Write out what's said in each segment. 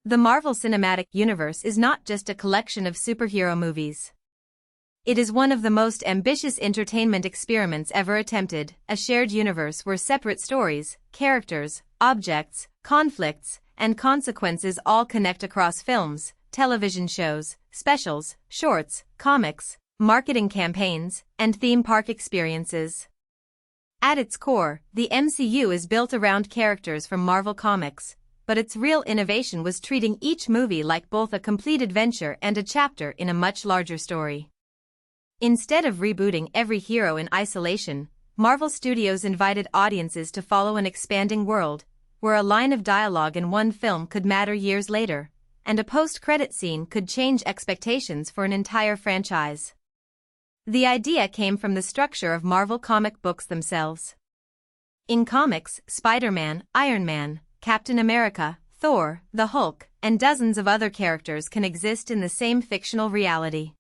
The Marvel Cinematic Universe is not just a collection of superhero movies. It is one of the most ambitious entertainment experiments ever attempted, a shared universe where separate stories, characters, objects, conflicts, and consequences all connect across films, television shows, specials, shorts, comics, marketing campaigns, and theme park experiences. At its core, the MCU is built around characters from Marvel Comics, but its real innovation was treating each movie like both a complete adventure and a chapter in a much larger story. Instead of rebooting every hero in isolation, Marvel Studios invited audiences to follow an expanding world, where a line of dialogue in one film could matter years later, and a post-credit scene could change expectations for an entire franchise. The idea came from the structure of Marvel comic books themselves. In comics, Spider-Man, Iron Man, Captain America, Thor, the Hulk, and dozens of other characters can exist in the same fictional reality.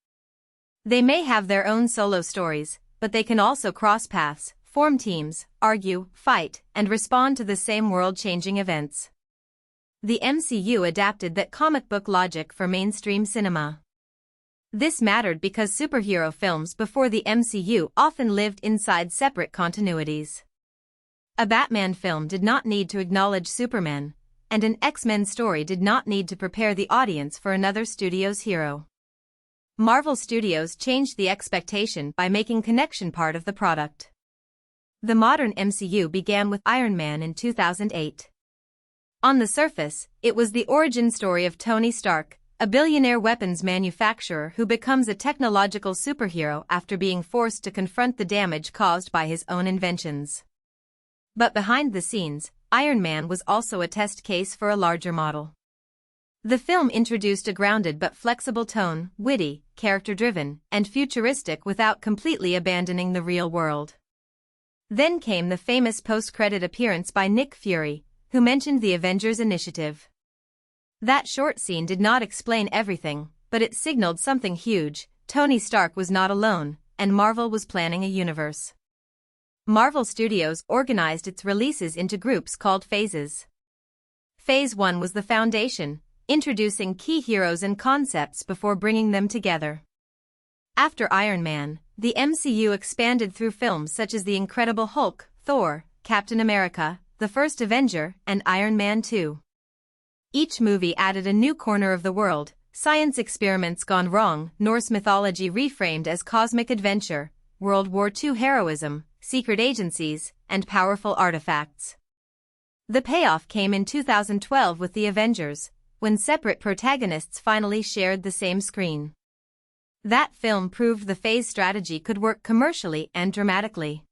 They may have their own solo stories, but they can also cross paths, form teams, argue, fight, and respond to the same world-changing events. The MCU adapted that comic book logic for mainstream cinema. This mattered because superhero films before the MCU often lived inside separate continuities. A Batman film did not need to acknowledge Superman, and an X-Men story did not need to prepare the audience for another studio's hero. Marvel Studios changed the expectation by making connection part of the product. The modern MCU began with Iron Man in 2008. On the surface, it was the origin story of Tony Stark, a billionaire weapons manufacturer who becomes a technological superhero after being forced to confront the damage caused by his own inventions. But behind the scenes, Iron Man was also a test case for a larger model. The film introduced a grounded but flexible tone, witty, character-driven, and futuristic without completely abandoning the real world. Then came the famous post-credit appearance by Nick Fury, who mentioned the Avengers Initiative. That short scene did not explain everything, but it signaled something huge: Tony Stark was not alone, and Marvel was planning a universe. Marvel Studios organized its releases into groups called phases. Phase 1 was the foundation, introducing key heroes and concepts before bringing them together. After Iron Man, the MCU expanded through films such as The Incredible Hulk, Thor, Captain America, The First Avenger, and Iron Man 2. Each movie added a new corner of the world: science experiments gone wrong, Norse mythology reframed as cosmic adventure, World War II heroism, secret agencies, and powerful artifacts. The payoff came in 2012 with The Avengers, when separate protagonists finally shared the same screen. That film proved the phase strategy could work commercially and dramatically.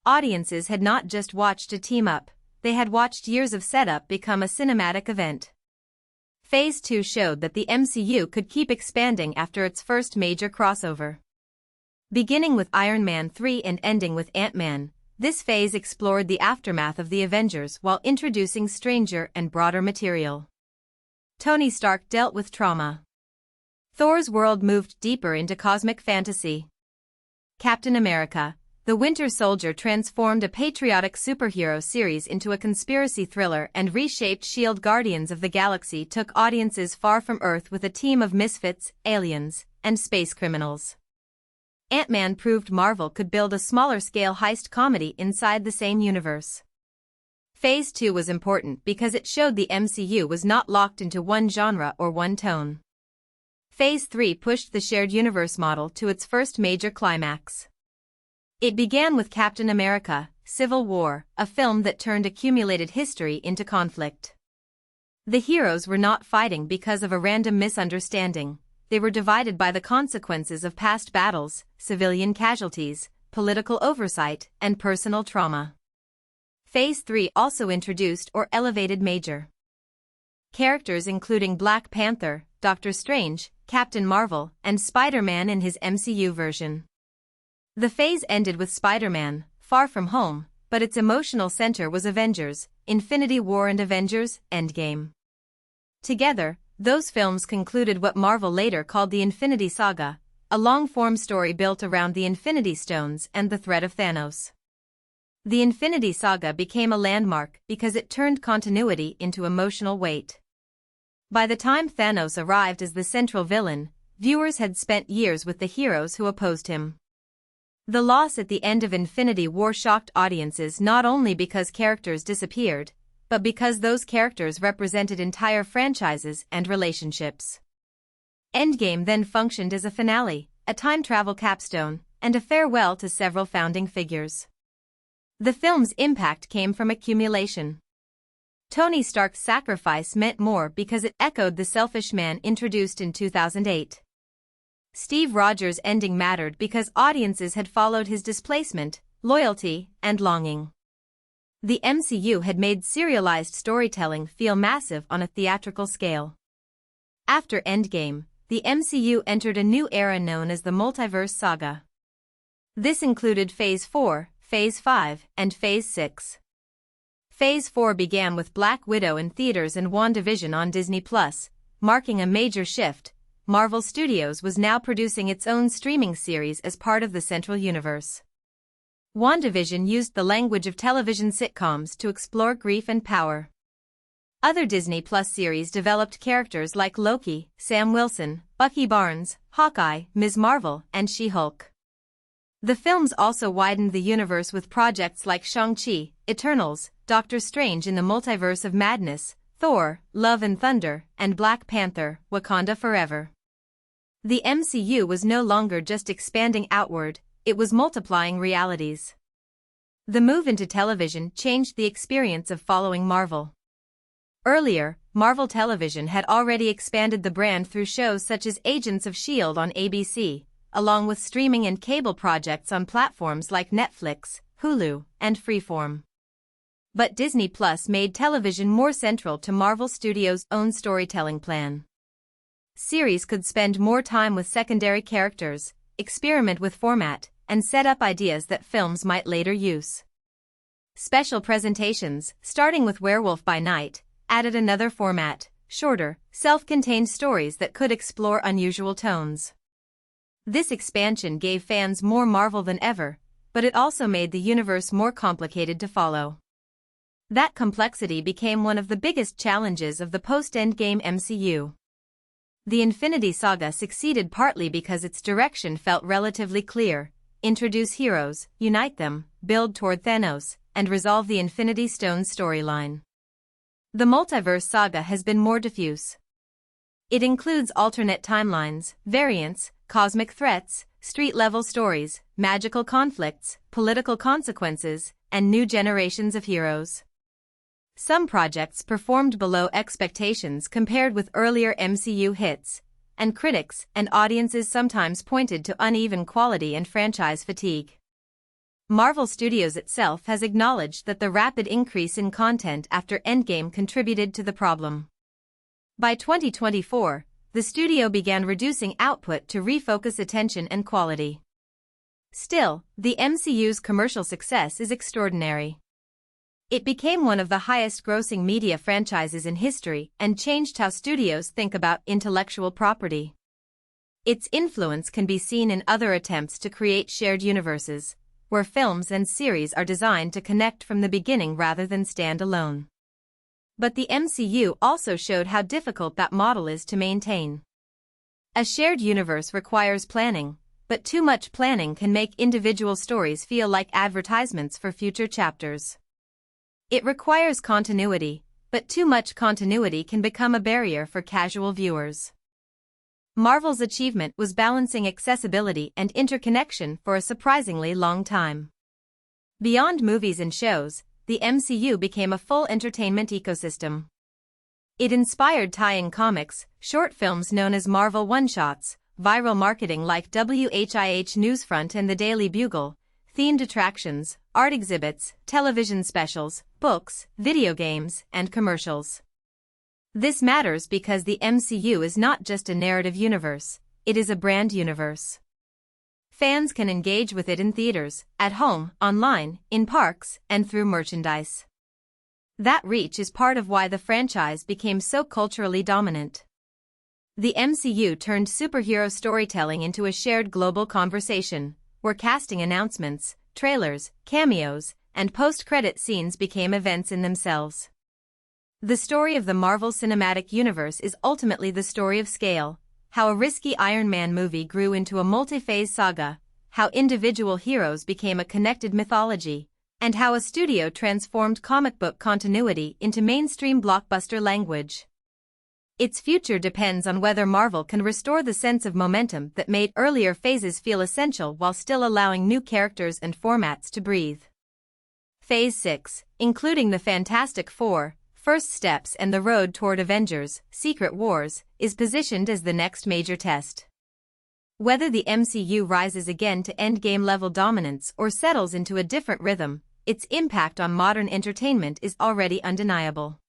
Audiences had not just watched a team-up, they had watched years of setup become a cinematic event. Phase 2 showed that the MCU could keep expanding after its first major crossover. Beginning with Iron Man 3 and ending with Ant-Man, this phase explored the aftermath of the Avengers while introducing stranger and broader material. Tony Stark dealt with trauma. Thor's world moved deeper into cosmic fantasy. Captain America, the Winter Soldier, transformed a patriotic superhero series into a conspiracy thriller and reshaped S.H.I.E.L.D. Guardians of the Galaxy took audiences far from Earth with a team of misfits, aliens, and space criminals. Ant-Man proved Marvel could build a smaller-scale heist comedy inside the same universe. Phase 2 was important because it showed the MCU was not locked into one genre or one tone. Phase 3 pushed the shared universe model to its first major climax. It began with Captain America: Civil War, a film that turned accumulated history into conflict. The heroes were not fighting because of a random misunderstanding. They were divided by the consequences of past battles, civilian casualties, political oversight, and personal trauma. Phase 3 also introduced or elevated major characters including Black Panther, Doctor Strange, Captain Marvel, and Spider-Man in his MCU version. The phase ended with Spider-Man: Far From Home, but its emotional center was Avengers: Infinity War and Avengers: Endgame. Together, those films concluded what Marvel later called the Infinity Saga, a long-form story built around the Infinity Stones and the threat of Thanos. The Infinity Saga became a landmark because it turned continuity into emotional weight. By the time Thanos arrived as the central villain, viewers had spent years with the heroes who opposed him. The loss at the end of Infinity War shocked audiences not only because characters disappeared, but because those characters represented entire franchises and relationships. Endgame then functioned as a finale, a time travel capstone, and a farewell to several founding figures. The film's impact came from accumulation. Tony Stark's sacrifice meant more because it echoed the selfish man introduced in 2008. Steve Rogers' ending mattered because audiences had followed his displacement, loyalty, and longing. The MCU had made serialized storytelling feel massive on a theatrical scale. After Endgame, the MCU entered a new era known as the multiverse saga. This included Phase 4, Phase 5, and Phase 6. Phase 4 began with Black Widow in theaters and WandaVision on Disney+, marking a major shift. Marvel Studios was now producing its own streaming series as part of the central universe. WandaVision used the language of television sitcoms to explore grief and power. Other Disney Plus series developed characters like Loki, Sam Wilson, Bucky Barnes, Hawkeye, Ms. Marvel, and She-Hulk. The films also widened the universe with projects like Shang-Chi, Eternals, Doctor Strange in the Multiverse of Madness, Thor, Love and Thunder, and Black Panther, Wakanda Forever. The MCU was no longer just expanding outward, it was multiplying realities. The move into television changed the experience of following Marvel. Earlier, Marvel Television had already expanded the brand through shows such as Agents of S.H.I.E.L.D. on ABC, along with streaming and cable projects on platforms like Netflix, Hulu, and Freeform. But Disney Plus made television more central to Marvel Studios' own storytelling plan. Series could spend more time with secondary characters, experiment with format, and set up ideas that films might later use. Special presentations, starting with Werewolf by Night, added another format, shorter, self-contained stories that could explore unusual tones. This expansion gave fans more Marvel than ever, but it also made the universe more complicated to follow. That complexity became one of the biggest challenges of the post-Endgame MCU. The Infinity Saga succeeded partly because its direction felt relatively clear: introduce heroes, unite them, build toward Thanos, and resolve the Infinity Stones storyline. The Multiverse Saga has been more diffuse. It includes alternate timelines, variants, cosmic threats, street-level stories, magical conflicts, political consequences, and new generations of heroes. Some projects performed below expectations compared with earlier MCU hits, and critics and audiences sometimes pointed to uneven quality and franchise fatigue. Marvel Studios itself has acknowledged that the rapid increase in content after Endgame contributed to the problem. By 2024, the studio began reducing output to refocus attention and quality. Still, the MCU's commercial success is extraordinary. It became one of the highest-grossing media franchises in history and changed how studios think about intellectual property. Its influence can be seen in other attempts to create shared universes, where films and series are designed to connect from the beginning rather than stand alone. But the MCU also showed how difficult that model is to maintain. A shared universe requires planning, but too much planning can make individual stories feel like advertisements for future chapters. It requires continuity, but too much continuity can become a barrier for casual viewers. Marvel's achievement was balancing accessibility and interconnection for a surprisingly long time. Beyond movies and shows, the MCU became a full entertainment ecosystem. It inspired tie-in comics, short films known as Marvel One-Shots, viral marketing like WHIH Newsfront and the Daily Bugle, themed attractions, art exhibits, television specials, books, video games, and commercials. This matters because the MCU is not just a narrative universe, it is a brand universe. Fans can engage with it in theaters, at home, online, in parks, and through merchandise. That reach is part of why the franchise became so culturally dominant. The MCU turned superhero storytelling into a shared global conversation, where casting announcements, trailers, cameos, and post-credit scenes became events in themselves. The story of the Marvel Cinematic Universe is ultimately the story of scale, how a risky Iron Man movie grew into a multi-phase saga, how individual heroes became a connected mythology, and how a studio transformed comic book continuity into mainstream blockbuster language. Its future depends on whether Marvel can restore the sense of momentum that made earlier phases feel essential while still allowing new characters and formats to breathe. Phase 6, including the Fantastic Four, First Steps and the road toward Avengers, Secret Wars, is positioned as the next major test. Whether the MCU rises again to endgame-level dominance or settles into a different rhythm, its impact on modern entertainment is already undeniable.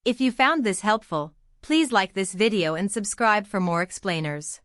If you found this helpful, please like this video and subscribe for more explainers.